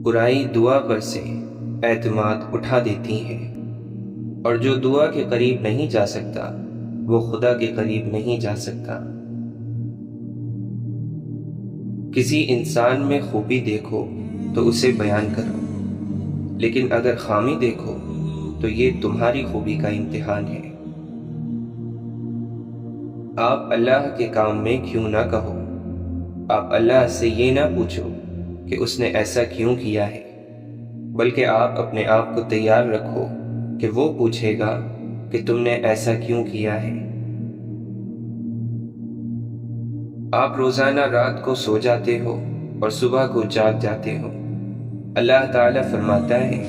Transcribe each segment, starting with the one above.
برائی دعا پر سے اعتماد اٹھا دیتی ہے، اور جو دعا کے قریب نہیں جا سکتا وہ خدا کے قریب نہیں جا سکتا۔ کسی انسان میں خوبی دیکھو تو اسے بیان کرو، لیکن اگر خامی دیکھو تو یہ تمہاری خوبی کا امتحان ہے۔ آپ اللہ کے کام میں کیوں نہ کہو، آپ اللہ سے یہ نہ پوچھو کہ اس نے ایسا کیوں کیا ہے، بلکہ آپ اپنے آپ کو تیار رکھو کہ وہ پوچھے گا کہ تم نے ایسا کیوں کیا ہے۔ آپ روزانہ رات کو سو جاتے ہو اور صبح کو جاگ جاتے ہو۔ اللہ تعالیٰ فرماتا ہے،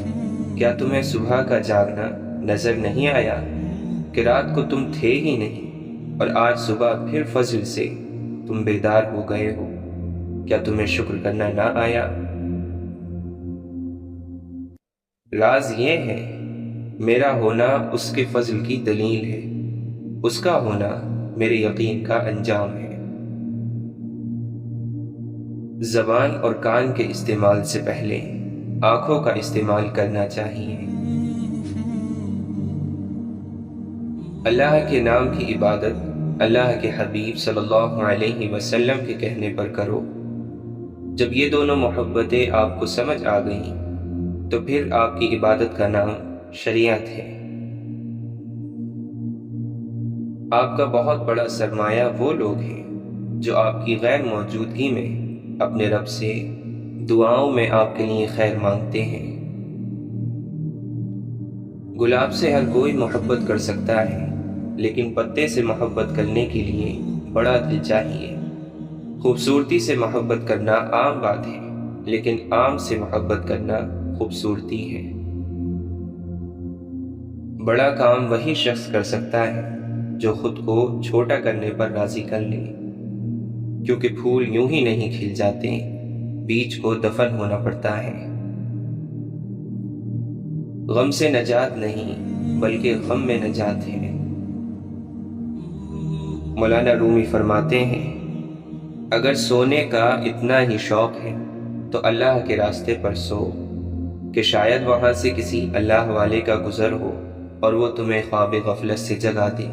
کیا تمہیں صبح کا جاگنا نظر نہیں آیا کہ رات کو تم تھے ہی نہیں، اور آج صبح پھر فجر سے تم بیدار ہو گئے ہو؟ کیا تمہیں شکر کرنا نہ آیا؟ راز یہ ہے، میرا ہونا اس کے فضل کی دلیل ہے، اس کا ہونا میرے یقین کا انجام ہے۔ زبان اور کان کے استعمال سے پہلے آنکھوں کا استعمال کرنا چاہیے۔ اللہ کے نام کی عبادت اللہ کے حبیب صلی اللہ علیہ وسلم کے کہنے پر کرو۔ جب یہ دونوں محبتیں آپ کو سمجھ آ گئیں تو پھر آپ کی عبادت کا نام شریعت ہے۔ آپ کا بہت بڑا سرمایہ وہ لوگ ہیں جو آپ کی غیر موجودگی میں اپنے رب سے دعاؤں میں آپ کے لیے خیر مانگتے ہیں۔ گلاب سے ہر کوئی محبت کر سکتا ہے، لیکن پتے سے محبت کرنے کے لیے بڑا دل چاہیے۔ خوبصورتی سے محبت کرنا عام بات ہے، لیکن عام سے محبت کرنا خوبصورتی ہے۔ بڑا کام وہی شخص کر سکتا ہے جو خود کو چھوٹا کرنے پر راضی کر لے، کیونکہ پھول یوں ہی نہیں کھل جاتے، بیج کو دفن ہونا پڑتا ہے۔ غم سے نجات نہیں بلکہ غم میں نجات ہے۔ مولانا رومی فرماتے ہیں، اگر سونے کا اتنا ہی شوق ہے تو اللہ کے راستے پر سو، کہ شاید وہاں سے کسی اللہ والے کا گزر ہو اور وہ تمہیں خواب غفلت سے جگا دے۔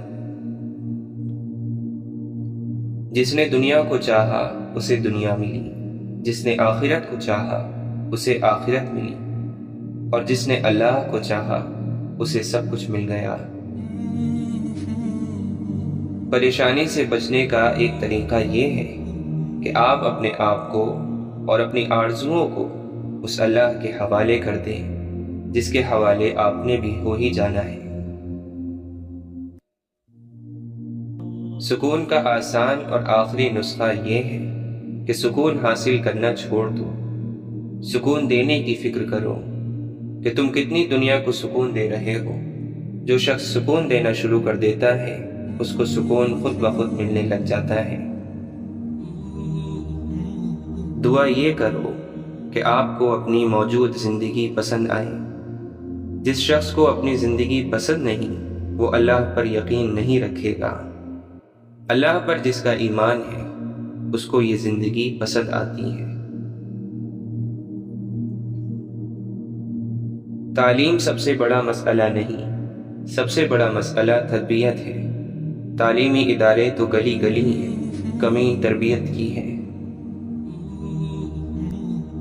جس نے دنیا کو چاہا اسے دنیا ملی، جس نے آخرت کو چاہا اسے آخرت ملی، اور جس نے اللہ کو چاہا اسے سب کچھ مل گیا۔ پریشانی سے بچنے کا ایک طریقہ یہ ہے کہ آپ اپنے آپ کو اور اپنی آرزوؤں کو اس اللہ کے حوالے کر دیں جس کے حوالے آپ نے بھی ہو ہی جانا ہے۔ سکون کا آسان اور آخری نسخہ یہ ہے کہ سکون حاصل کرنا چھوڑ دو، سکون دینے کی فکر کرو کہ تم کتنی دنیا کو سکون دے رہے ہو۔ جو شخص سکون دینا شروع کر دیتا ہے اس کو سکون خود بخود ملنے لگ جاتا ہے۔ دعا یہ کرو کہ آپ کو اپنی موجود زندگی پسند آئے۔ جس شخص کو اپنی زندگی پسند نہیں وہ اللہ پر یقین نہیں رکھے گا۔ اللہ پر جس کا ایمان ہے اس کو یہ زندگی پسند آتی ہے۔ تعلیم سب سے بڑا مسئلہ نہیں، سب سے بڑا مسئلہ تربیت ہے۔ تعلیمی ادارے تو گلی گلی ہیں، کمی تربیت کی ہے۔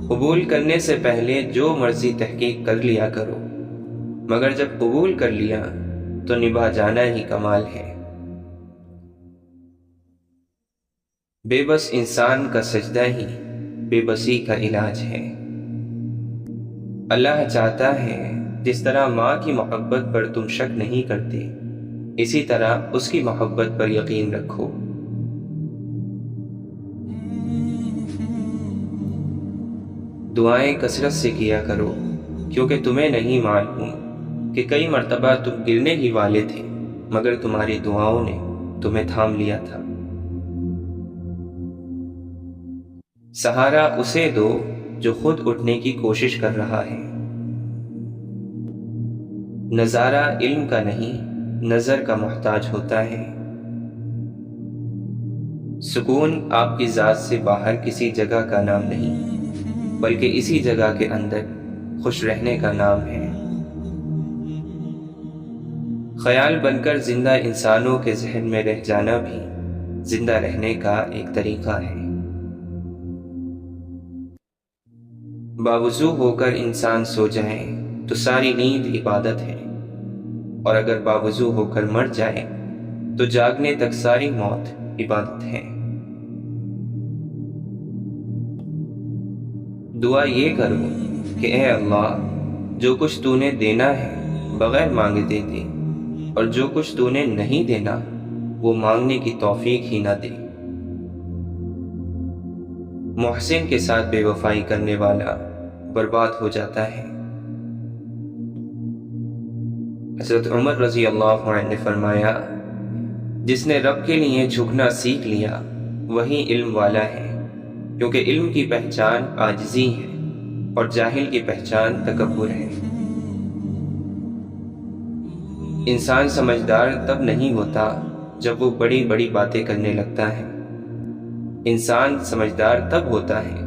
قبول کرنے سے پہلے جو مرضی تحقیق کر لیا کرو، مگر جب قبول کر لیا تو نبھا جانا ہی کمال ہے۔ بے بس انسان کا سجدہ ہی بے بسی کا علاج ہے۔ اللہ چاہتا ہے جس طرح ماں کی محبت پر تم شک نہیں کرتے، اسی طرح اس کی محبت پر یقین رکھو۔ دعائیں کثرت سے کیا کرو، کیونکہ تمہیں نہیں معلوم کہ کئی مرتبہ تم گرنے ہی والے تھے مگر تمہاری دعاؤں نے تمہیں تھام لیا تھا۔ سہارا اسے دو جو خود اٹھنے کی کوشش کر رہا ہے۔ نظارہ علم کا نہیں نظر کا محتاج ہوتا ہے۔ سکون آپ کی ذات سے باہر کسی جگہ کا نام نہیں، بلکہ اسی جگہ کے اندر خوش رہنے کا نام ہے۔ خیال بن کر زندہ انسانوں کے ذہن میں رہ جانا بھی زندہ رہنے کا ایک طریقہ ہے۔ باوضو ہو کر انسان سو جائے تو ساری نیند عبادت ہے، اور اگر باوضو ہو کر مر جائے تو جاگنے تک ساری موت عبادت ہے۔ دعا یہ کرو کہ اے اللہ، جو کچھ تو نے دینا ہے بغیر مانگے دے دے، اور جو کچھ تو نے نہیں دینا وہ مانگنے کی توفیق ہی نہ دے۔ محسن کے ساتھ بے وفائی کرنے والا برباد ہو جاتا ہے۔ حضرت عمر رضی اللہ عنہ نے فرمایا، جس نے رب کے لیے جھکنا سیکھ لیا وہی علم والا ہے، کیونکہ علم کی پہچان عاجزی ہے اور جاہل کی پہچان تکبر ہے۔ انسان سمجھدار تب نہیں ہوتا جب وہ بڑی بڑی باتیں کرنے لگتا ہے، انسان سمجھدار تب ہوتا ہے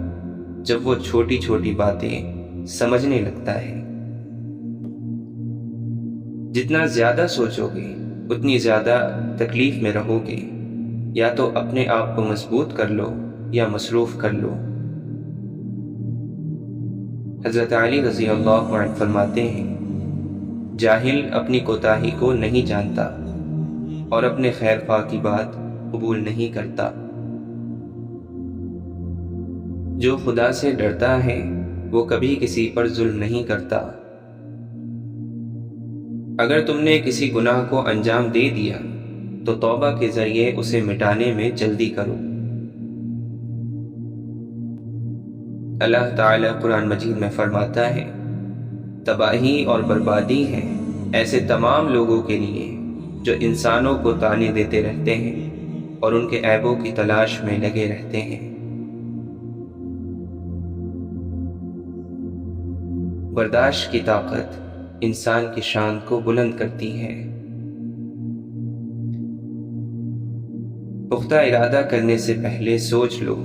جب وہ چھوٹی چھوٹی باتیں سمجھنے لگتا ہے۔ جتنا زیادہ سوچو گے اتنی زیادہ تکلیف میں رہو گے، یا تو اپنے آپ کو مضبوط کر لو یا مصروف کر لو۔ حضرت علی رضی اللہ عنہ فرماتے ہیں، جاہل اپنی کوتاہی کو نہیں جانتا اور اپنے خیر خواہ کی بات قبول نہیں کرتا۔ جو خدا سے ڈرتا ہے وہ کبھی کسی پر ظلم نہیں کرتا۔ اگر تم نے کسی گناہ کو انجام دے دیا تو توبہ کے ذریعے اسے مٹانے میں جلدی کرو۔ اللہ تعالی قرآن مجید میں فرماتا ہے، تباہی اور بربادی ہے ایسے تمام لوگوں کے لیے جو انسانوں کو طعنے دیتے رہتے ہیں اور ان کے عیبوں کی تلاش میں لگے رہتے ہیں۔ برداشت کی طاقت انسان کی شان کو بلند کرتی ہے۔ پختہ ارادہ کرنے سے پہلے سوچ لو،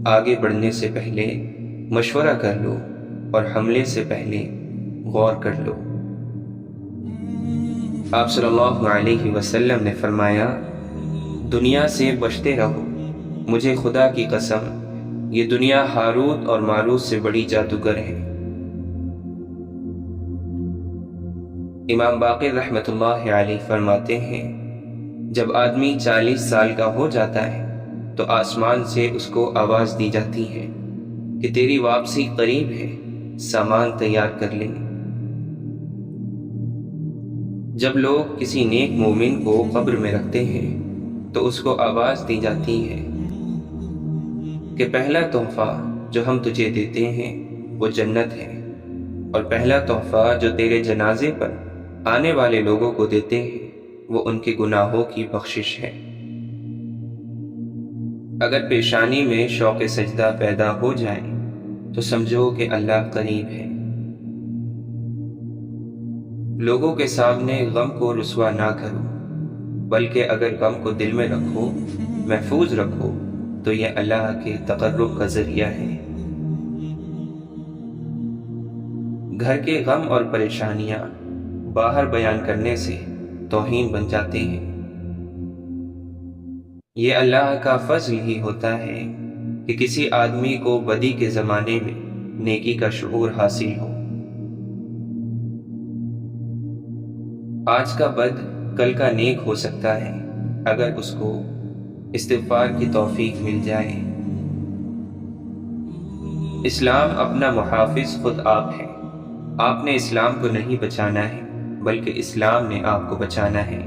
آگے بڑھنے سے پہلے مشورہ کر لو، اور حملے سے پہلے غور کر لو۔ آپ صلی اللہ علیہ وسلم نے فرمایا، دنیا سے بچتے رہو، مجھے خدا کی قسم یہ دنیا ہاروت اور ماروت سے بڑی جادوگر ہے۔ امام باقر رحمۃ اللہ علیہ فرماتے ہیں، جب آدمی 40 سال کا ہو جاتا ہے تو آسمان سے اس کو آواز دی جاتی ہے کہ تیری واپسی قریب ہے، سامان تیار کر لیں۔ جب لوگ کسی نیک مومن کو قبر میں رکھتے ہیں تو اس کو آواز دی جاتی ہے کہ پہلا تحفہ جو ہم تجھے دیتے ہیں وہ جنت ہے، اور پہلا تحفہ جو تیرے جنازے پر آنے والے لوگوں کو دیتے ہیں وہ ان کے گناہوں کی بخشش ہے۔ اگر پیشانی میں شوق سجدہ پیدا ہو جائے تو سمجھو کہ اللہ قریب ہے۔ لوگوں کے سامنے غم کو رسوا نہ کرو، بلکہ اگر غم کو دل میں رکھو، محفوظ رکھو، تو یہ اللہ کے تقرب کا ذریعہ ہے۔ گھر کے غم اور پریشانیاں باہر بیان کرنے سے توہین بن جاتے ہیں۔ یہ اللہ کا فضل ہی ہوتا ہے کہ کسی آدمی کو بدی کے زمانے میں نیکی کا شعور حاصل ہو۔ آج کا بد کل کا نیک ہو سکتا ہے اگر اس کو استغفار کی توفیق مل جائے۔ اسلام اپنا محافظ خود آپ ہے۔ آپ نے اسلام کو نہیں بچانا ہے بلکہ اسلام نے آپ کو بچانا ہے۔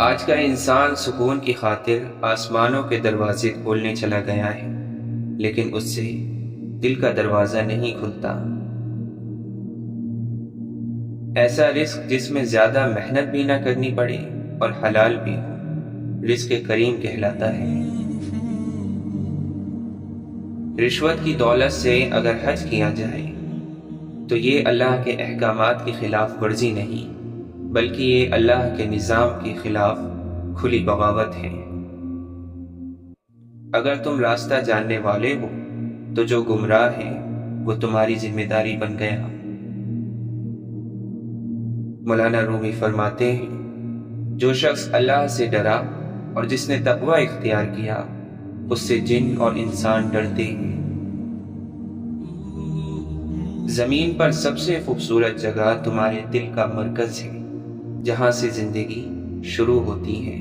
آج کا انسان سکون کی خاطر آسمانوں کے دروازے کھولنے چلا گیا ہے، لیکن اس سے دل کا دروازہ نہیں کھلتا۔ ایسا رزق جس میں زیادہ محنت بھی نہ کرنی پڑے اور حلال بھی ہو، رزق کریم کہلاتا ہے۔ رشوت کی دولت سے اگر حج کیا جائے تو یہ اللہ کے احکامات کی خلاف ورزی نہیں بلکہ یہ اللہ کے نظام کے خلاف کھلی بغاوت ہے۔ اگر تم راستہ جاننے والے ہو تو جو گمراہ ہیں وہ تمہاری ذمہ داری بن گیا۔ مولانا رومی فرماتے ہیں جو شخص اللہ سے ڈرا اور جس نے تقوی اختیار کیا اس سے جن اور انسان ڈرتے ہیں۔ زمین پر سب سے خوبصورت جگہ تمہارے دل کا مرکز ہے جہاں سے زندگی شروع ہوتی ہے۔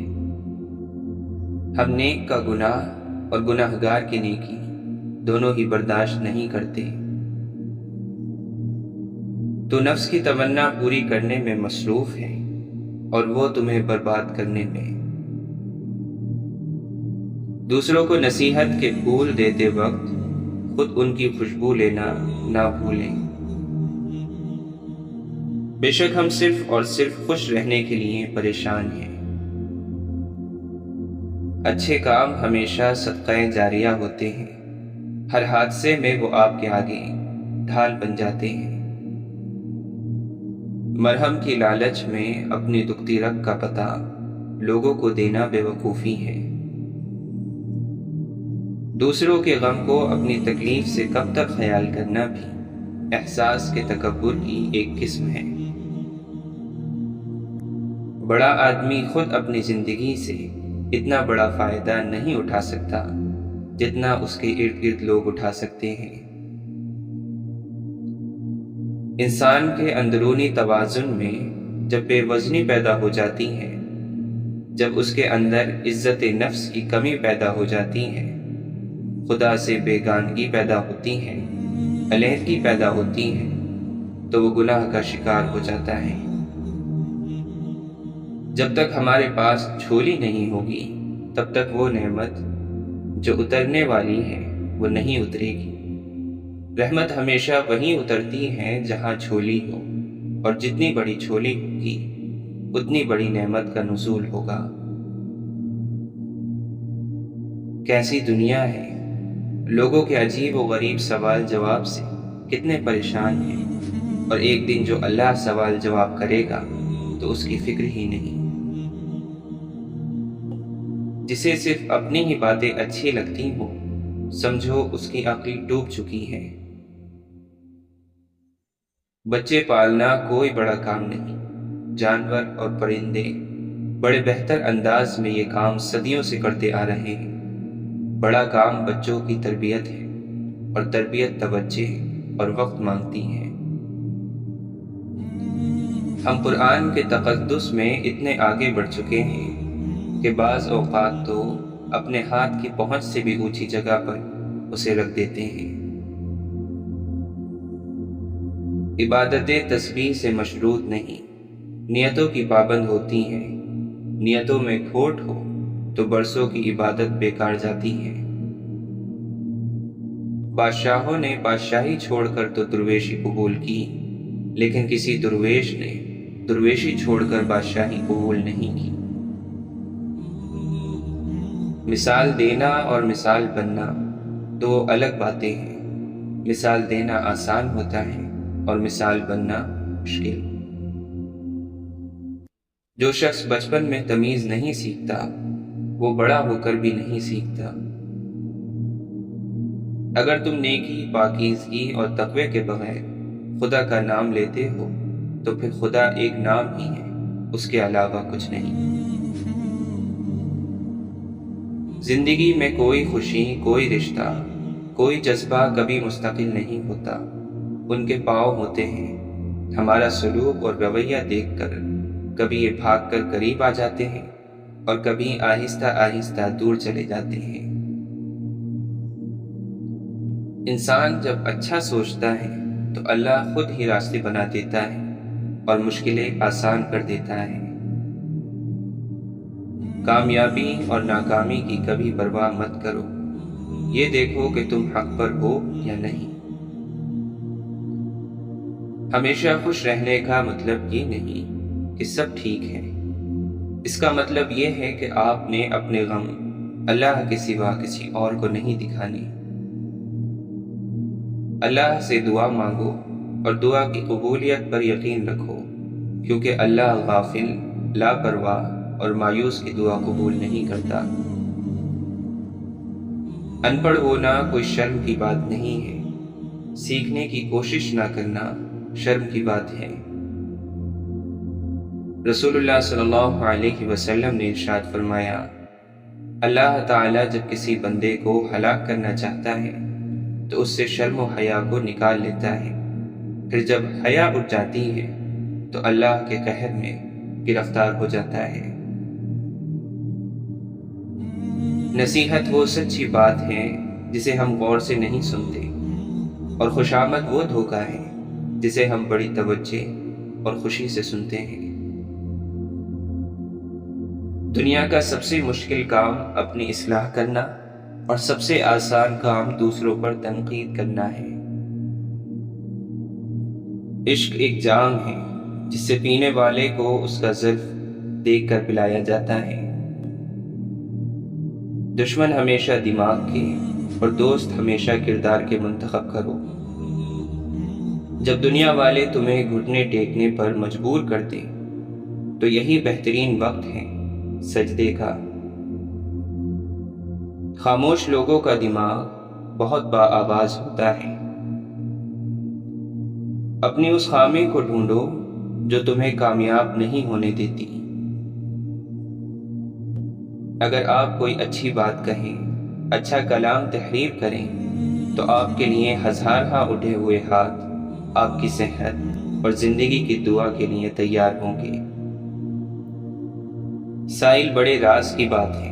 ہم نیک کا گناہ اور گناہگار کی نیکی دونوں ہی برداشت نہیں کرتے۔ تو نفس کی تمنا پوری کرنے میں مصروف ہے اور وہ تمہیں برباد کرنے میں۔ دوسروں کو نصیحت کے پھول دیتے وقت خود ان کی خوشبو لینا نہ بھولیں۔ بے شک ہم صرف اور صرف خوش رہنے کے لیے پریشان ہیں۔ اچھے کام ہمیشہ صدقہ جاریہ ہوتے ہیں، ہر حادثے میں وہ آپ کے آگے ڈھال بن جاتے ہیں۔ مرہم کی لالچ میں اپنی دکھتی رگ کا پتہ لوگوں کو دینا بے وقوفی ہے۔ دوسروں کے غم کو اپنی تکلیف سے کب تک خیال کرنا بھی احساس کے تکبر کی ایک قسم ہے۔ بڑا آدمی خود اپنی زندگی سے اتنا بڑا فائدہ نہیں اٹھا سکتا جتنا اس کے ارد گرد لوگ اٹھا سکتے ہیں۔ انسان کے اندرونی توازن میں جب بے وزنی پیدا ہو جاتی ہے، جب اس کے اندر عزت نفس کی کمی پیدا ہو جاتی ہے، خدا سے بیگانگی پیدا ہوتی ہے، علیحدگی پیدا ہوتی ہے، تو وہ گناہ کا شکار ہو جاتا ہے۔ جب تک ہمارے پاس جھولی نہیں ہوگی تب تک وہ نعمت جو اترنے والی ہے وہ نہیں اترے گی۔ رحمت ہمیشہ وہیں اترتی ہے جہاں جھولی ہو، اور جتنی بڑی جھولی ہوگی اتنی بڑی نعمت کا نزول ہوگا۔ کیسی دنیا ہے، لوگوں کے عجیب و غریب سوال جواب سے کتنے پریشان ہیں، اور ایک دن جو اللہ سوال جواب کرے گا تو اس کی فکر ہی نہیں۔ جسے صرف اپنی ہی باتیں اچھی لگتی ہوں سمجھو اس کی عقل ڈوب چکی ہے۔ بچے پالنا کوئی بڑا کام نہیں، جانور اور پرندے بڑے بہتر انداز میں یہ کام صدیوں سے کرتے آ رہے ہیں۔ بڑا کام بچوں کی تربیت ہے، اور تربیت توجہ اور وقت مانگتی ہے۔ ہم قرآن کے تقدس میں اتنے آگے بڑھ چکے ہیں کہ بعض اوقات تو اپنے ہاتھ کی پہنچ سے بھی اونچی جگہ پر اسے رکھ دیتے ہیں۔ عبادت تسبیح سے مشروط نہیں، نیتوں کی پابند ہوتی ہیں۔ نیتوں میں کھوٹ ہو تو برسوں کی عبادت بیکار جاتی ہے۔ بادشاہوں نے بادشاہی چھوڑ کر تو درویشی قبول کی، لیکن کسی درویش نے درویشی چھوڑ کر بادشاہی قبول نہیں کی۔ مثال دینا اور مثال بننا دو الگ باتیں ہیں۔ مثال دینا آسان ہوتا ہے اور مثال بننا مشکل۔ جو شخص بچپن میں تمیز نہیں سیکھتا وہ بڑا ہو کر بھی نہیں سیکھتا۔ اگر تم نیکی، پاکیزگی اور تقوی کے بغیر خدا کا نام لیتے ہو تو پھر خدا ایک نام ہی ہے، اس کے علاوہ کچھ نہیں۔ زندگی میں کوئی خوشی، کوئی رشتہ، کوئی جذبہ کبھی مستقل نہیں ہوتا، ان کے پاؤ ہوتے ہیں۔ ہمارا سلوک اور رویہ دیکھ کر کبھی یہ بھاگ کر قریب آ جاتے ہیں اور کبھی آہستہ آہستہ دور چلے جاتے ہیں۔ انسان جب اچھا سوچتا ہے تو اللہ خود ہی راستے بنا دیتا ہے اور مشکلیں آسان کر دیتا ہے۔ کامیابی اور ناکامی کی کبھی پرواہ مت کرو، یہ دیکھو کہ تم حق پر ہو یا نہیں۔ ہمیشہ خوش رہنے کا مطلب یہ نہیں کہ سب ٹھیک ہے، اس کا مطلب یہ ہے کہ آپ نے اپنے غم اللہ کے سوا کسی اور کو نہیں دکھانے۔ اللہ سے دعا مانگو اور دعا کی قبولیت پر یقین رکھو، کیونکہ اللہ غافل، لاپرواہ اور مایوس کی دعا قبول نہیں کرتا۔ ان پڑھ ہونا کوئی شرم کی بات نہیں ہے، سیکھنے کی کوشش نہ کرنا شرم کی بات ہے۔ رسول اللہ صلی اللہ علیہ وسلم نے ارشاد فرمایا، اللہ تعالیٰ جب کسی بندے کو ہلاک کرنا چاہتا ہے تو اس سے شرم و حیا کو نکال لیتا ہے، پھر جب حیا اٹھ جاتی ہے تو اللہ کے قہر میں گرفتار ہو جاتا ہے۔ نصیحت وہ سچی بات ہے جسے ہم غور سے نہیں سنتے، اور خوشامد وہ دھوکہ ہے جسے ہم بڑی توجہ اور خوشی سے سنتے ہیں۔ دنیا کا سب سے مشکل کام اپنی اصلاح کرنا اور سب سے آسان کام دوسروں پر تنقید کرنا ہے۔ عشق ایک جام ہے جس سے پینے والے کو اس کا ظرف دیکھ کر پلایا جاتا ہے۔ دشمن ہمیشہ دماغ کے اور دوست ہمیشہ کردار کے منتخب کرو۔ جب دنیا والے تمہیں گھٹنے ٹیکنے پر مجبور کر دیں تو یہی بہترین وقت ہے سجدے کا۔ خاموش لوگوں کا دماغ بہت با آواز ہوتا ہے۔ اپنی اس خامی کو ڈھونڈو جو تمہیں کامیاب نہیں ہونے دیتی۔ اگر آپ کوئی اچھی بات کہیں، اچھا کلام تحریر کریں تو آپ کے لیے ہزارہا اٹھے ہوئے ہاتھ آپ کی صحت اور زندگی کی دعا کے لیے تیار ہوں گے۔ سائل بڑے راز کی بات ہے،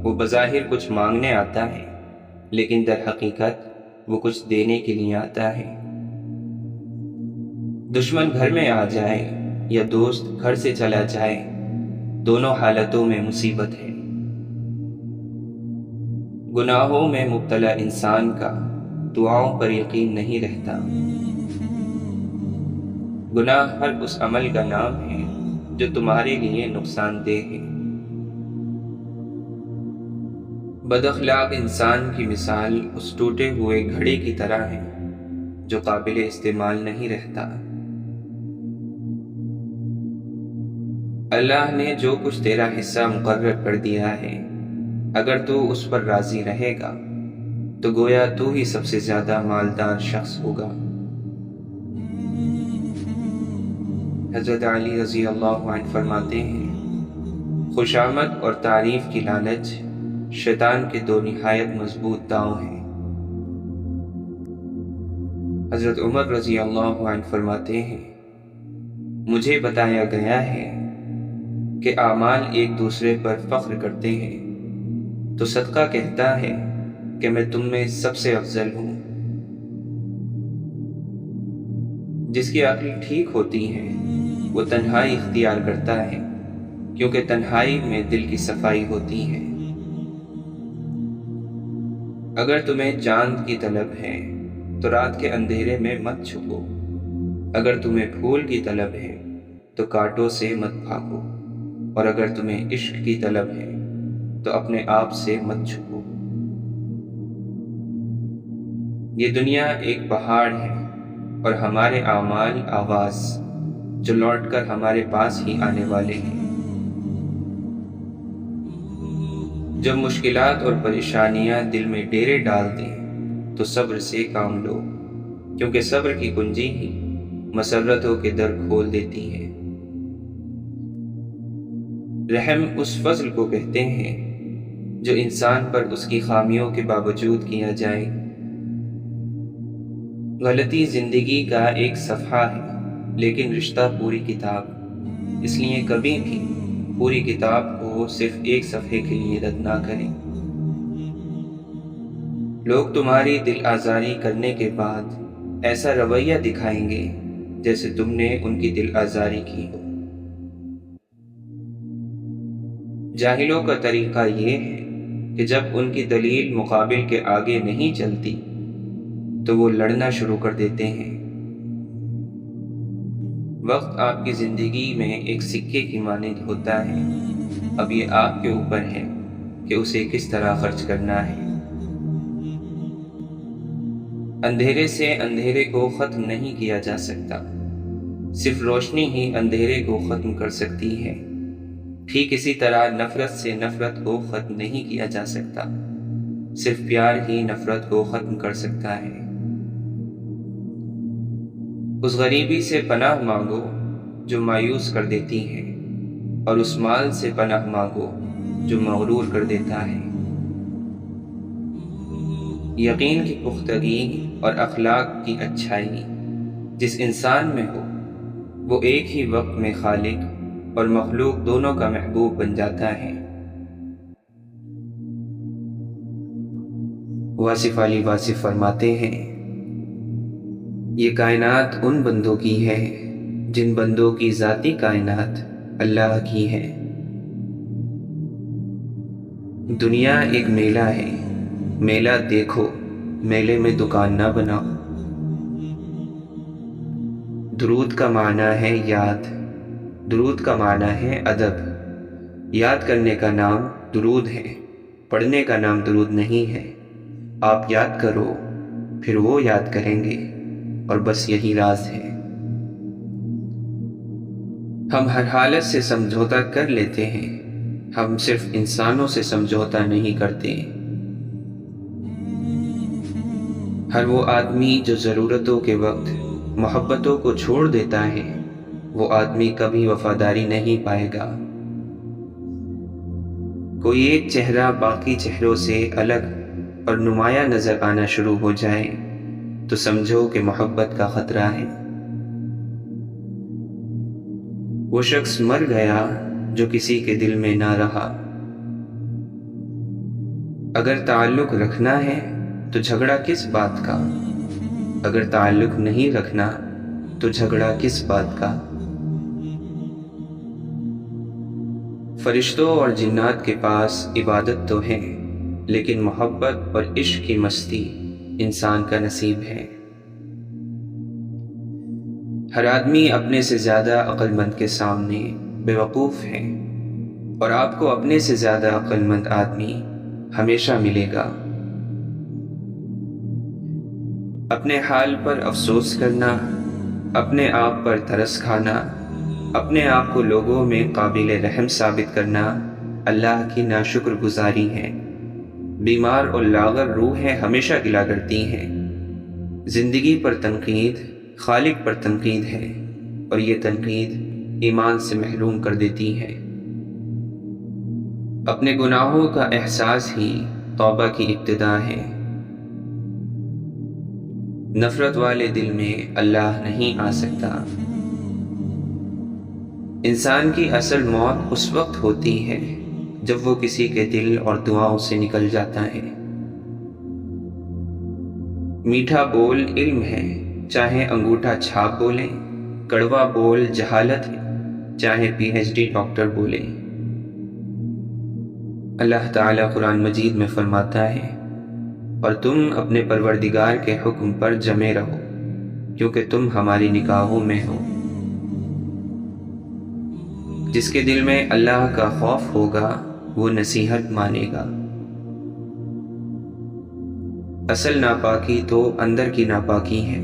وہ بظاہر کچھ مانگنے آتا ہے لیکن در حقیقت وہ کچھ دینے کے لیے آتا ہے۔ دشمن گھر میں آ جائے یا دوست گھر سے چلا جائے، دونوں حالتوں میں مصیبت ہے۔ گناہوں میں مبتلا انسان کا دعاؤں پر یقین نہیں رہتا۔ گناہ ہر اس عمل کا نام ہے جو تمہارے لیے نقصان دہ ہے۔ بد اخلاق انسان کی مثال اس ٹوٹے ہوئے گھڑے کی طرح ہے جو قابل استعمال نہیں رہتا۔ اللہ نے جو کچھ تیرا حصہ مقرر کر دیا ہے، اگر تو اس پر راضی رہے گا تو گویا تو ہی سب سے زیادہ مالدار شخص ہوگا۔ حضرت علی رضی اللہ عنہ فرماتے ہیں، خوشامد اور تعریف کی لالچ شیطان کے دو نہایت مضبوط داؤں ہیں۔ حضرت عمر رضی اللہ عنہ فرماتے ہیں، مجھے بتایا گیا ہے کہ اعمال ایک دوسرے پر فخر کرتے ہیں تو صدقہ کہتا ہے کہ میں تم میں سب سے افضل ہوں۔ جس کی عقل ٹھیک ہوتی ہے وہ تنہائی اختیار کرتا ہے، کیونکہ تنہائی میں دل کی صفائی ہوتی ہے۔ اگر تمہیں چاند کی طلب ہے تو رات کے اندھیرے میں مت چھپو، اگر تمہیں پھول کی طلب ہے تو کانٹوں سے مت بھاگو، اور اگر تمہیں عشق کی طلب ہے تو اپنے آپ سے مت چھپو۔ یہ دنیا ایک پہاڑ ہے اور ہمارے اعمال آواز جو لوٹ کر ہمارے پاس ہی آنے والے ہیں۔ جب مشکلات اور پریشانیاں دل میں ڈیرے ڈال دیں تو صبر سے کام لو، کیونکہ صبر کی کنجی ہی مسرتوں کے در کھول دیتی ہے۔ رحم اس فضل کو کہتے ہیں جو انسان پر اس کی خامیوں کے باوجود کیا جائے۔ غلطی زندگی کا ایک صفحہ ہے لیکن رشتہ پوری کتاب، اس لیے کبھی بھی پوری کتاب کو صرف ایک صفحے کے لیے رد نہ کریں۔ لوگ تمہاری دل آزاری کرنے کے بعد ایسا رویہ دکھائیں گے جیسے تم نے ان کی دل آزاری کی ہو۔ جاہلوں کا طریقہ یہ ہے کہ جب ان کی دلیل مقابل کے آگے نہیں چلتی تو وہ لڑنا شروع کر دیتے ہیں۔ وقت آپ کی زندگی میں ایک سکے کی مانند ہوتا ہے، اب یہ آپ کے اوپر ہے کہ اسے کس طرح خرچ کرنا ہے۔ اندھیرے سے اندھیرے کو ختم نہیں کیا جا سکتا، صرف روشنی ہی اندھیرے کو ختم کر سکتی ہے۔ ٹھیک اسی طرح نفرت سے نفرت کو ختم نہیں کیا جا سکتا، صرف پیار ہی نفرت کو ختم کر سکتا ہے۔ اس غریبی سے پناہ مانگو جو مایوس کر دیتی ہے، اور اس مال سے پناہ مانگو جو مغرور کر دیتا ہے۔ یقین کی پختگی اور اخلاق کی اچھائی جس انسان میں ہو، وہ ایک ہی وقت میں خالق اور مخلوق دونوں کا محبوب بن جاتا ہے۔ واصف علی واصف فرماتے ہیں، یہ کائنات ان بندوں کی ہے جن بندوں کی ذاتی کائنات اللہ کی ہے۔ دنیا ایک میلہ ہے، میلہ دیکھو، میلے میں دکان نہ بناؤ۔ درود کا معنی ہے یاد، درود کا معنی ہے ادب۔ یاد کرنے کا نام درود ہے، پڑھنے کا نام درود نہیں ہے۔ آپ یاد کرو، پھر وہ یاد کریں گے، اور بس یہی راز ہے۔ ہم ہر حالت سے سمجھوتا کر لیتے ہیں، ہم صرف انسانوں سے سمجھوتا نہیں کرتے۔ ہر وہ آدمی جو ضرورتوں کے وقت محبتوں کو چھوڑ دیتا ہے، وہ آدمی کبھی وفاداری نہیں پائے گا۔ کوئی ایک چہرہ باقی چہروں سے الگ اور نمایاں نظر آنا شروع ہو جائے تو سمجھو کہ محبت کا خطرہ ہے۔ وہ شخص مر گیا جو کسی کے دل میں نہ رہا۔ اگر تعلق رکھنا ہے تو جھگڑا کس بات کا، اگر تعلق نہیں رکھنا تو جھگڑا کس بات کا۔ فرشتوں اور جنات کے پاس عبادت تو ہے، لیکن محبت اور عشق کی مستی انسان کا نصیب ہے۔ ہر آدمی اپنے سے زیادہ عقل مند کے سامنے بے وقوف ہے، اور آپ کو اپنے سے زیادہ عقل مند آدمی ہمیشہ ملے گا۔ اپنے حال پر افسوس کرنا، اپنے آپ پر ترس کھانا، اپنے آپ کو لوگوں میں قابل رحم ثابت کرنا اللہ کی ناشکر گزاری ہے۔ بیمار اور لاغر روحیں ہمیشہ گلا کرتی ہیں۔ زندگی پر تنقید خالق پر تنقید ہے، اور یہ تنقید ایمان سے محروم کر دیتی ہے۔ اپنے گناہوں کا احساس ہی توبہ کی ابتدا ہے۔ نفرت والے دل میں اللہ نہیں آ سکتا۔ انسان کی اصل موت اس وقت ہوتی ہے جب وہ کسی کے دل اور دعاؤں سے نکل جاتا ہے۔ میٹھا بول علم ہے، چاہے انگوٹھا چھاپ بولیں، کڑوا بول جہالت ہے، چاہے پی ایچ ڈی ڈاکٹر بولے۔ اللہ تعالیٰ قرآن مجید میں فرماتا ہے، اور تم اپنے پروردگار کے حکم پر جمے رہو، کیونکہ تم ہماری نگاہوں میں ہو۔ جس کے دل میں اللہ کا خوف ہوگا وہ نصیحت مانے گا۔ اصل ناپاکی تو اندر کی ناپاکی ہے،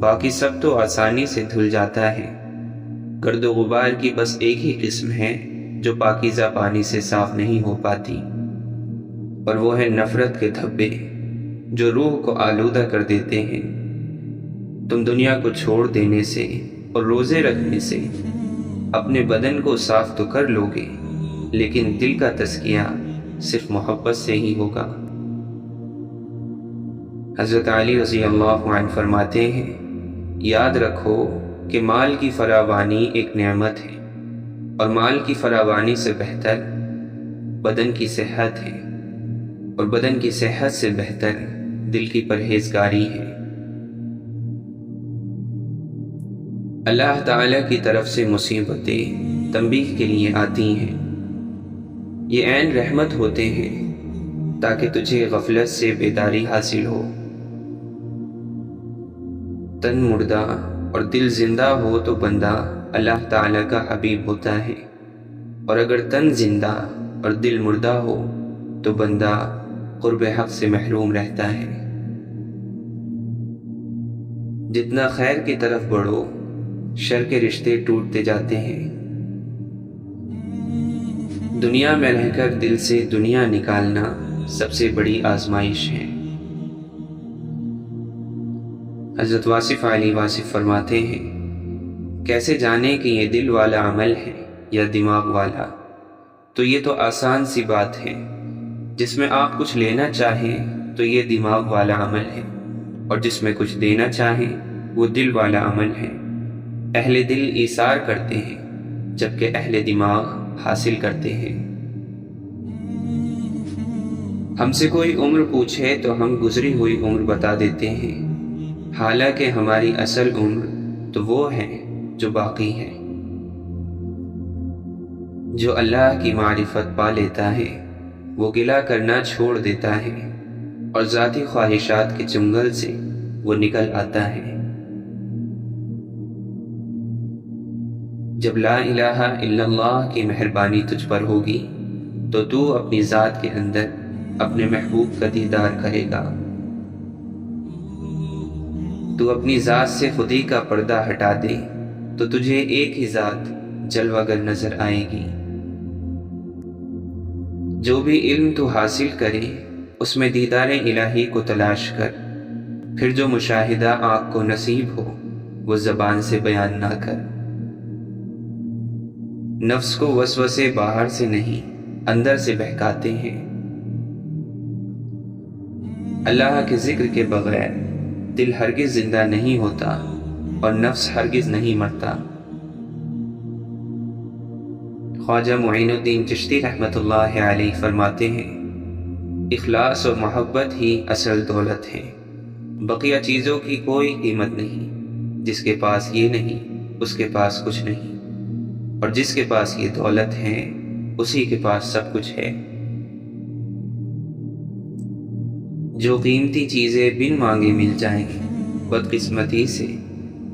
باقی سب تو آسانی سے دھل جاتا ہے۔ گرد و غبار کی بس ایک ہی قسم ہے جو پاکیزہ پانی سے صاف نہیں ہو پاتی، اور وہ ہے نفرت کے دھبے جو روح کو آلودہ کر دیتے ہیں۔ تم دنیا کو چھوڑ دینے سے اور روزے رکھنے سے اپنے بدن کو صاف تو کر لو گے، لیکن دل کا تزکیہ صرف محبت سے ہی ہوگا۔ حضرت علی رضی اللہ عنہ فرماتے ہیں، یاد رکھو کہ مال کی فراوانی ایک نعمت ہے، اور مال کی فراوانی سے بہتر بدن کی صحت ہے، اور بدن کی صحت سے بہتر دل کی پرہیزگاری ہے۔ اللہ تعالیٰ کی طرف سے مصیبتیں تنبیہ کے لیے آتی ہیں۔ یہ عین رحمت ہوتے ہیں تاکہ تجھے غفلت سے بیداری حاصل ہو۔ تن مردہ اور دل زندہ ہو تو بندہ اللہ تعالیٰ کا حبیب ہوتا ہے، اور اگر تن زندہ اور دل مردہ ہو تو بندہ قرب حق سے محروم رہتا ہے۔ جتنا خیر کی طرف بڑھو، شر کے رشتے ٹوٹتے جاتے ہیں۔ دنیا میں رہ کر دل سے دنیا نکالنا سب سے بڑی آزمائش ہے۔ حضرت واصف علی واصف فرماتے ہیں، کیسے جانے کہ یہ دل والا عمل ہے یا دماغ والا؟ تو یہ تو آسان سی بات ہے، جس میں آپ کچھ لینا چاہیں تو یہ دماغ والا عمل ہے، اور جس میں کچھ دینا چاہیں وہ دل والا عمل ہے۔ اہل دل ایثار کرتے ہیں جبکہ اہل دماغ حاصل کرتے ہیں۔ ہم سے کوئی عمر پوچھے تو ہم گزری ہوئی عمر بتا دیتے ہیں، حالانکہ ہماری اصل عمر تو وہ ہے جو باقی ہے۔ جو اللہ کی معرفت پا لیتا ہے وہ گلہ کرنا چھوڑ دیتا ہے، اور ذاتی خواہشات کے چنگل سے وہ نکل آتا ہے۔ جب لا الہ الا اللہ کی مہربانی تجھ پر ہوگی تو تو اپنی ذات کے اندر اپنے محبوب کا دیدار کرے گا۔ تو اپنی ذات سے خودی کا پردہ ہٹا دے تو تجھے ایک ہی ذات جلوہ گر نظر آئے گی۔ جو بھی علم تو حاصل کرے اس میں دیدار الہی کو تلاش کر، پھر جو مشاہدہ آنکھ کو نصیب ہو وہ زبان سے بیان نہ کر۔ نفس کو وسوسے باہر سے نہیں اندر سے بہکاتے ہیں۔ اللہ کے ذکر کے بغیر دل ہرگز زندہ نہیں ہوتا اور نفس ہرگز نہیں مرتا۔ خواجہ معین الدین چشتی رحمۃ اللہ علیہ فرماتے ہیں، اخلاص اور محبت ہی اصل دولت ہے، بقیہ چیزوں کی کوئی قیمت نہیں۔ جس کے پاس یہ نہیں اس کے پاس کچھ نہیں، اور جس کے پاس یہ دولت ہے اسی کے پاس سب کچھ ہے۔ جو قیمتی چیزیں بن مانگے مل جائیں بدقسمتی سے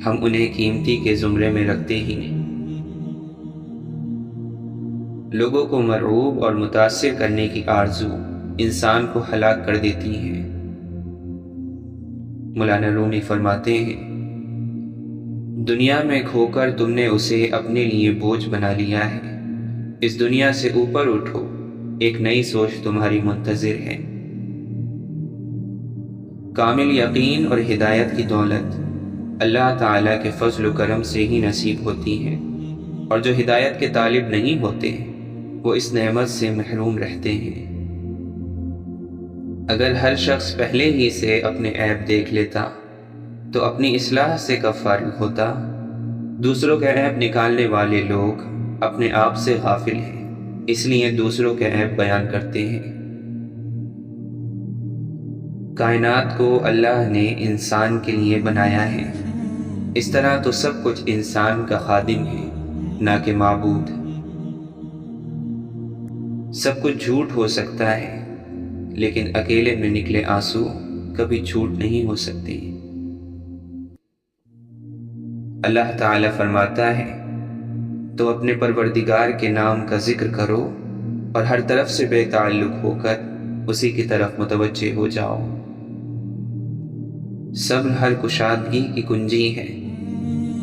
ہم انہیں قیمتی کے زمرے میں رکھتے ہی نہیں۔ لوگوں کو مرعوب اور متاثر کرنے کی آرزو انسان کو ہلاک کر دیتی ہے۔ مولانا رومی فرماتے ہیں، دنیا میں کھو کر تم نے اسے اپنے لیے بوجھ بنا لیا ہے، اس دنیا سے اوپر اٹھو، ایک نئی سوچ تمہاری منتظر ہے۔ کامل یقین اور ہدایت کی دولت اللہ تعالیٰ کے فضل و کرم سے ہی نصیب ہوتی ہے، اور جو ہدایت کے طالب نہیں ہوتے وہ اس نعمت سے محروم رہتے ہیں۔ اگر ہر شخص پہلے ہی سے اپنے عیب دیکھ لیتا تو اپنی اصلاح سے کب فارغ ہوتا؟ دوسروں کے عیب نکالنے والے لوگ اپنے آپ سے غافل ہیں، اس لیے دوسروں کے عیب بیان کرتے ہیں۔ کائنات کو اللہ نے انسان کے لیے بنایا ہے، اس طرح تو سب کچھ انسان کا خادم ہے نہ کہ معبود۔ سب کچھ جھوٹ ہو سکتا ہے لیکن اکیلے میں نکلے آنسو کبھی جھوٹ نہیں ہو سکتی۔ اللہ تعالیٰ فرماتا ہے، تو اپنے پروردگار کے نام کا ذکر کرو اور ہر طرف سے بے تعلق ہو کر اسی کی طرف متوجہ ہو جاؤ۔ صبر ہر کشادگی کی کنجی ہے،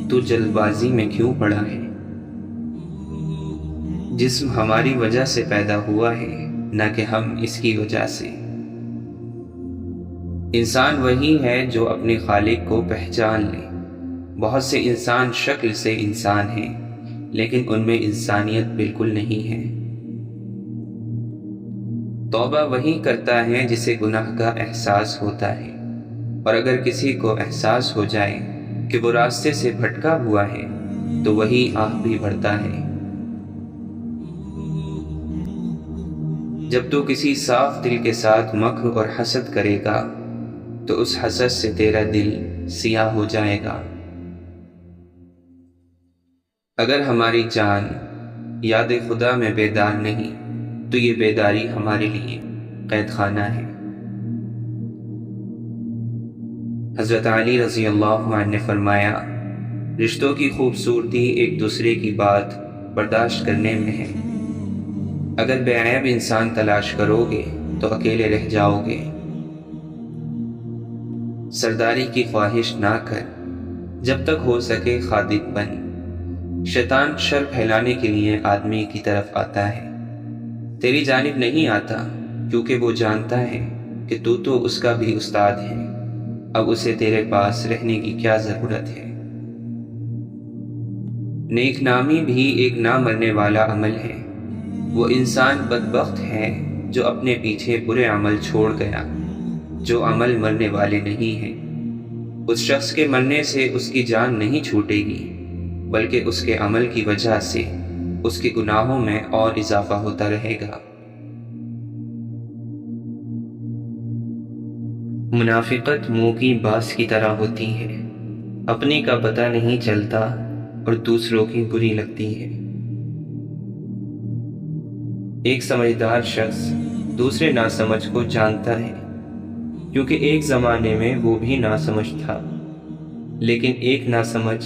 تو جلد بازی میں کیوں پڑا ہے؟ جسم ہماری وجہ سے پیدا ہوا ہے نہ کہ ہم اس کی وجہ سے۔ انسان وہی ہے جو اپنے خالق کو پہچان لے۔ بہت سے انسان شکل سے انسان ہیں لیکن ان میں انسانیت بالکل نہیں ہے۔ توبہ وہی کرتا ہے جسے گناہ کا احساس ہوتا ہے، اور اگر کسی کو احساس ہو جائے کہ وہ راستے سے بھٹکا ہوا ہے تو وہی آہ بھی بھرتا ہے۔ جب تو کسی صاف دل کے ساتھ مکر اور حسد کرے گا تو اس حسد سے تیرا دل سیاہ ہو جائے گا۔ اگر ہماری جان یاد خدا میں بیدار نہیں تو یہ بیداری ہمارے لیے قید خانہ ہے۔ حضرت علی رضی اللہ عنہ نے فرمایا، رشتوں کی خوبصورتی ایک دوسرے کی بات برداشت کرنے میں ہے۔ اگر بے عیب انسان تلاش کرو گے تو اکیلے رہ جاؤ گے۔ سرداری کی خواہش نہ کر، جب تک ہو سکے خادم بن۔ شیطان شر پھیلانے کے لیے آدمی کی طرف آتا ہے، تیری جانب نہیں آتا، کیونکہ وہ جانتا ہے کہ تو اس کا بھی استاد ہے، اب اسے تیرے پاس رہنے کی کیا ضرورت ہے۔ نیک نامی بھی ایک نہ مرنے والا عمل ہے۔ وہ انسان بدبخت ہے جو اپنے پیچھے برے عمل چھوڑ گیا، جو عمل مرنے والے نہیں ہیں۔ اس شخص کے مرنے سے اس کی جان نہیں چھوٹے گی، بلکہ اس کے عمل کی وجہ سے اس کے گناہوں میں اور اضافہ ہوتا رہے گا۔ منافقت منہ کی باس کی طرح ہوتی ہے، اپنے کا پتہ نہیں چلتا اور دوسروں کی بری لگتی ہے۔ ایک سمجھدار شخص دوسرے ناسمجھ کو جانتا ہے، کیونکہ ایک زمانے میں وہ بھی ناسمجھ تھا، لیکن ایک ناسمجھ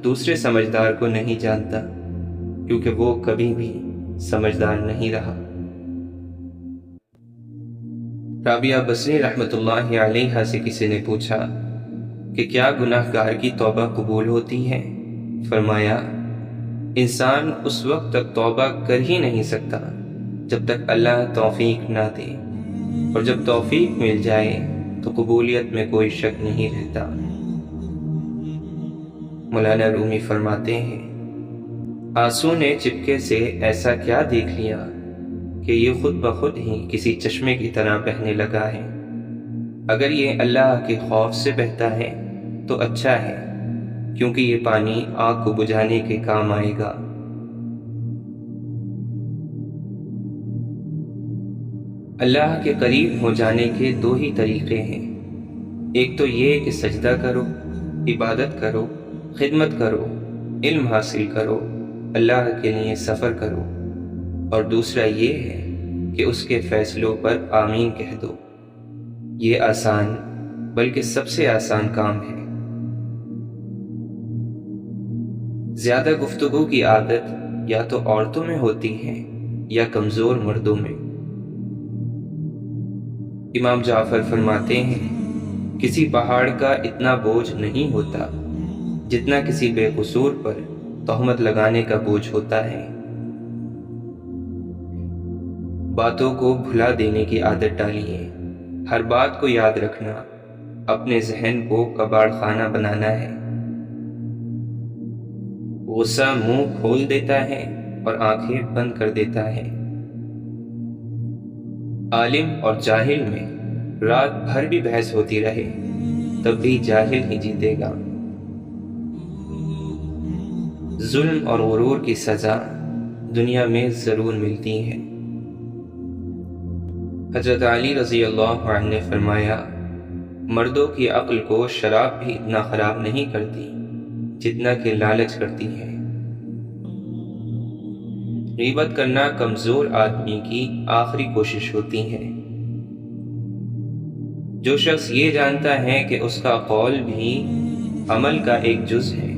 دوسرے سمجھدار کو نہیں جانتا، کیونکہ وہ کبھی بھی سمجھدار نہیں رہا۔ رابعہ بصری رحمۃ اللہ علیہا سے کسی نے پوچھا کہ کیا گناہ گار کی توبہ قبول ہوتی ہے؟ فرمایا، انسان اس وقت تک توبہ کر ہی نہیں سکتا جب تک اللہ توفیق نہ دے، اور جب توفیق مل جائے تو قبولیت میں کوئی شک نہیں رہتا۔ مولانا رومی فرماتے ہیں، آنسو نے چپکے سے ایسا کیا دیکھ لیا کہ یہ خود بخود ہی کسی چشمے کی طرح بہنے لگا ہے۔ اگر یہ اللہ کے خوف سے بہتا ہے تو اچھا ہے، کیونکہ یہ پانی آگ کو بجھانے کے کام آئے گا۔ اللہ کے قریب ہو جانے کے دو ہی طریقے ہیں، ایک تو یہ کہ سجدہ کرو، عبادت کرو، خدمت کرو، علم حاصل کرو، اللہ کے لیے سفر کرو، اور دوسرا یہ ہے کہ اس کے فیصلوں پر آمین کہہ دو۔ یہ آسان بلکہ سب سے آسان کام ہے۔ زیادہ گفتگو کی عادت یا تو عورتوں میں ہوتی ہے یا کمزور مردوں میں۔ امام جعفر فرماتے ہیں، کسی پہاڑ کا اتنا بوجھ نہیں ہوتا جتنا کسی بے قصور پر تہمت لگانے کا بوجھ ہوتا ہے۔ باتوں کو بھلا دینے کی عادت ڈالیے، ہر بات کو یاد رکھنا اپنے ذہن کو کباڑ خانہ بنانا ہے۔ غصہ منہ کھول دیتا ہے اور آنکھیں بند کر دیتا ہے۔ عالم اور جاہل میں رات بھر بھی بحث ہوتی رہے تب بھی جاہل ہی جیتے گا۔ ظلم اور غرور کی سزا دنیا میں ضرور ملتی ہے۔ حضرت علی رضی اللہ عنہ نے فرمایا، مردوں کی عقل کو شراب بھی اتنا خراب نہیں کرتی جتنا کہ لالچ کرتی ہے۔ غیبت کرنا کمزور آدمی کی آخری کوشش ہوتی ہے۔ جو شخص یہ جانتا ہے کہ اس کا قول بھی عمل کا ایک جز ہے،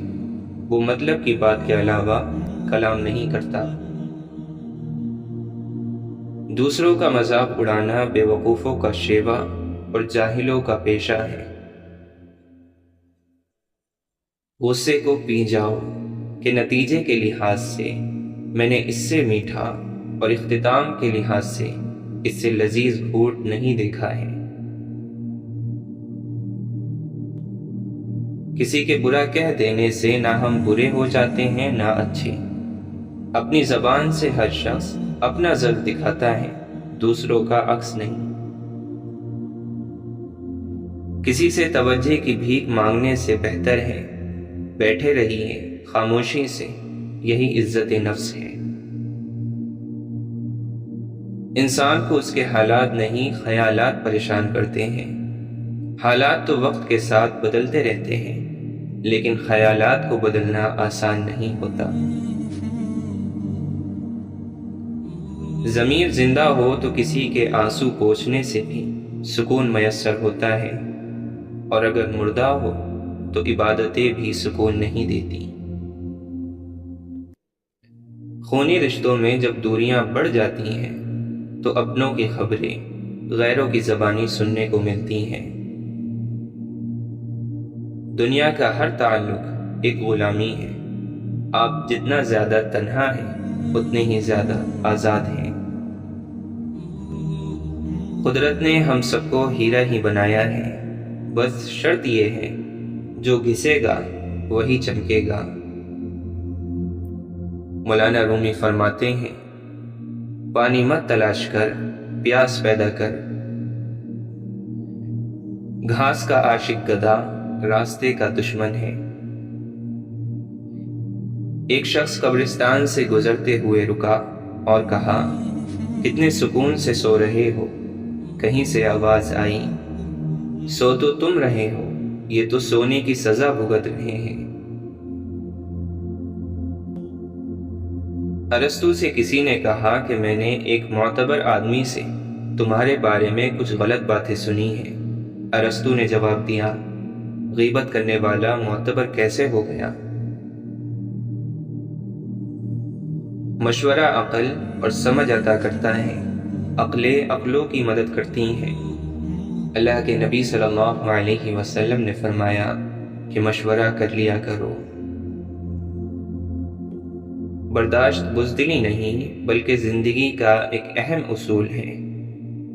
وہ مطلب کی بات کے علاوہ کلام نہیں کرتا۔ دوسروں کا مذاق اڑانا بے وقوفوں کا شیوا اور جاہلوں کا پیشہ ہے۔ غصے کو پی جاؤ کہ نتیجے کے لحاظ سے میں نے اس سے میٹھا اور اختتام کے لحاظ سے اس سے لذیذ گھونٹ نہیں دیکھا ہے۔ کسی کے برا کہہ دینے سے نہ ہم برے ہو جاتے ہیں نہ اچھے۔ اپنی زبان سے ہر شخص اپنا ضرر دکھاتا ہے، دوسروں کا عکس نہیں۔ کسی سے توجہ کی بھیک مانگنے سے بہتر ہے بیٹھے رہیے خاموشی سے، یہی عزت نفس ہے۔ انسان کو اس کے حالات نہیں خیالات پریشان کرتے ہیں۔ حالات تو وقت کے ساتھ بدلتے رہتے ہیں، لیکن خیالات کو بدلنا آسان نہیں ہوتا۔ ضمیر زندہ ہو تو کسی کے آنسو پوچھنے سے بھی سکون میسر ہوتا ہے، اور اگر مردہ ہو تو عبادتیں بھی سکون نہیں دیتی۔ خونی رشتوں میں جب دوریاں بڑھ جاتی ہیں تو اپنوں کی خبریں غیروں کی زبانی سننے کو ملتی ہیں۔ دنیا کا ہر تعلق ایک غلامی ہے۔ آپ جتنا زیادہ تنہا ہیں اتنے ہی زیادہ آزاد ہیں۔ قدرت نے ہم سب کو ہیرا ہی بنایا ہے، بس شرط یہ ہے جو گھسے گا وہی چمکے گا۔ مولانا رومی فرماتے ہیں، پانی مت تلاش کر، پیاس پیدا کر۔ گھاس کا عاشق گدھا راستے کا دشمن ہے۔ ایک شخص قبرستان سے گزرتے ہوئے رکا اور کہا، کتنے سکون سے سو رہے ہو؟ کہیں سے آواز آئی، سو تو تم رہے ہو، یہ تو سونے کی سزا بھگت رہے ہیں۔ ارسطو سے کسی نے کہا کہ میں نے ایک معتبر آدمی سے تمہارے بارے میں کچھ غلط باتیں سنی ہیں۔ ارسطو نے جواب دیا، غیبت کرنے والا معتبر کیسے ہو گیا؟ مشورہ عقل اور سمجھ عطا کرتا ہے، عقلیں عقلوں کی مدد کرتی ہیں۔ اللہ کے نبی صلی اللہ علیہ وسلم نے فرمایا کہ مشورہ کر لیا کرو۔ برداشت بزدلی نہیں بلکہ زندگی کا ایک اہم اصول ہے۔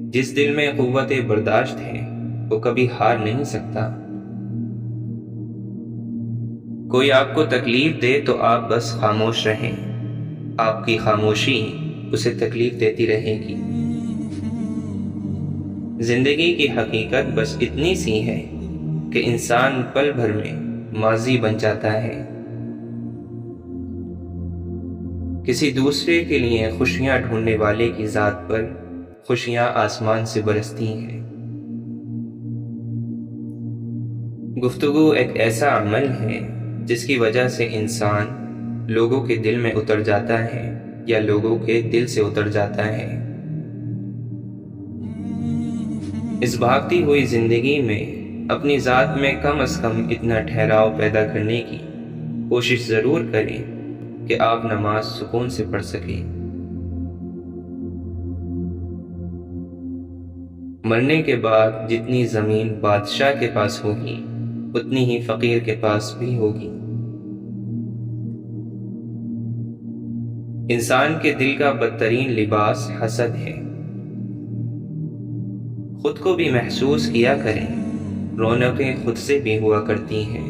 جس دل میں قوت برداشت ہے وہ کبھی ہار نہیں سکتا۔ کوئی آپ کو تکلیف دے تو آپ بس خاموش رہیں، آپ کی خاموشی اسے تکلیف دیتی رہے گی۔ زندگی کی حقیقت بس اتنی سی ہے کہ انسان پل بھر میں ماضی بن جاتا ہے۔ کسی دوسرے کے لیے خوشیاں ڈھونڈنے والے کی ذات پر خوشیاں آسمان سے برستی ہیں۔ گفتگو ایک ایسا عمل ہے جس کی وجہ سے انسان لوگوں کے دل میں اتر جاتا ہے یا لوگوں کے دل سے اتر جاتا ہے۔ اس بھاگتی ہوئی زندگی میں اپنی ذات میں کم از کم اتنا ٹھہراؤ پیدا کرنے کی کوشش ضرور کریں کہ آپ نماز سکون سے پڑھ سکیں۔ مرنے کے بعد جتنی زمین بادشاہ کے پاس ہوگی اتنی ہی فقیر کے پاس بھی ہوگی۔ انسان کے دل کا بدترین لباس حسد ہے۔ خود کو بھی محسوس کیا کریں، رونقیں خود سے بھی ہوا کرتی ہیں۔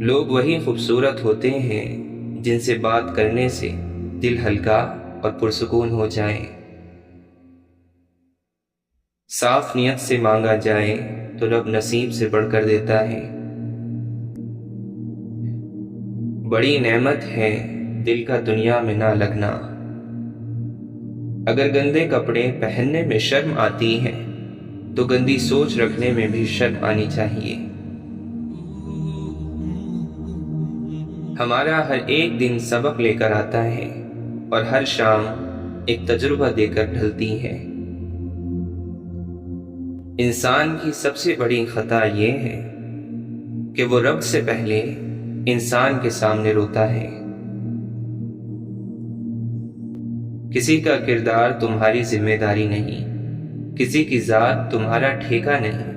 لوگ وہی خوبصورت ہوتے ہیں جن سے بات کرنے سے دل ہلکا اور پرسکون ہو جائے۔ صاف نیت سے مانگا جائے تو رب نصیب سے بڑھ کر دیتا ہے۔ بڑی نعمت ہے دل کا دنیا میں نہ لگنا۔ اگر گندے کپڑے پہننے میں شرم آتی ہے تو گندی سوچ رکھنے میں بھی شرم آنی چاہیے۔ ہمارا ہر ایک دن سبق لے کر آتا ہے اور ہر شام ایک تجربہ دے کر ڈھلتی ہے۔ انسان کی سب سے بڑی خطا یہ ہے کہ وہ رب سے پہلے انسان کے سامنے روتا ہے۔ کسی کا کردار تمہاری ذمہ داری نہیں، کسی کی ذات تمہارا ٹھیکہ نہیں۔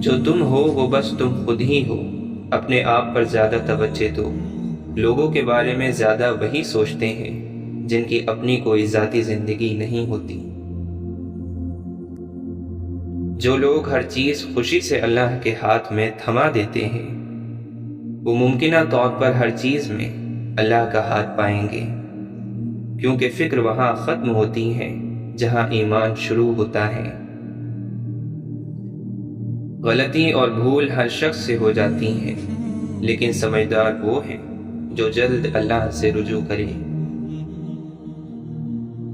جو تم ہو وہ بس تم خود ہی ہو۔ اپنے آپ پر زیادہ توجہ دو۔ لوگوں کے بارے میں زیادہ وہی سوچتے ہیں جن کی اپنی کوئی ذاتی زندگی نہیں ہوتی۔ جو لوگ ہر چیز خوشی سے اللہ کے ہاتھ میں تھما دیتے ہیں وہ ممکنہ طور پر ہر چیز میں اللہ کا ہاتھ پائیں گے، کیونکہ فکر وہاں ختم ہوتی ہے جہاں ایمان شروع ہوتا ہے۔ غلطی اور بھول ہر شخص سے ہو جاتی ہیں، لیکن سمجھدار وہ ہیں جو جلد اللہ سے رجوع کرے۔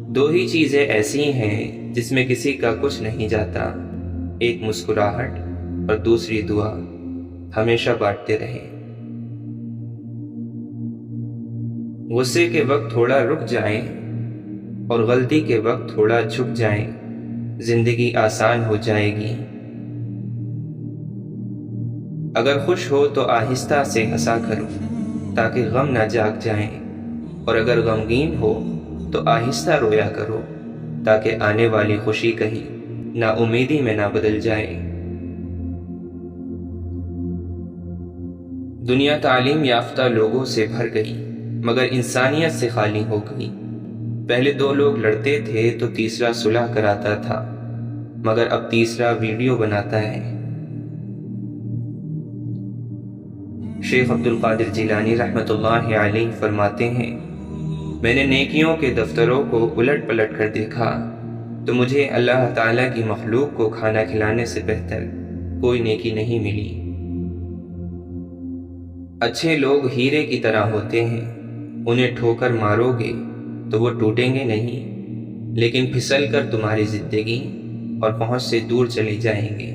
دو ہی چیزیں ایسی ہیں جس میں کسی کا کچھ نہیں جاتا، ایک مسکراہٹ اور دوسری دعا۔ ہمیشہ بانٹتے رہیں۔ غصے کے وقت تھوڑا رک جائیں اور غلطی کے وقت تھوڑا جھک جائیں، زندگی آسان ہو جائے گی۔ اگر خوش ہو تو آہستہ سے ہنسا کرو تاکہ غم نہ جاگ جائیں، اور اگر غمگین ہو تو آہستہ رویا کرو تاکہ آنے والی خوشی کہیں نا امیدی میں نہ بدل جائے۔ دنیا تعلیم یافتہ لوگوں سے بھر گئی مگر انسانیت سے خالی ہو گئی۔ پہلے 2 لوگ لڑتے تھے تو تیسرا صلح کراتا تھا، مگر اب تیسرا ویڈیو بناتا ہے۔ شیخ عبد القادر جیلانی رحمۃ اللہ علیہ فرماتے ہیں، میں نے نیکیوں کے دفتروں کو الٹ پلٹ کر دیکھا تو مجھے اللہ تعالیٰ کی مخلوق کو کھانا کھلانے سے بہتر کوئی نیکی نہیں ملی۔ اچھے لوگ ہیرے کی طرح ہوتے ہیں، انہیں ٹھوکر مارو گے تو وہ ٹوٹیں گے نہیں، لیکن پھسل کر تمہاری زندگی اور پہنچ سے دور چلے جائیں گے۔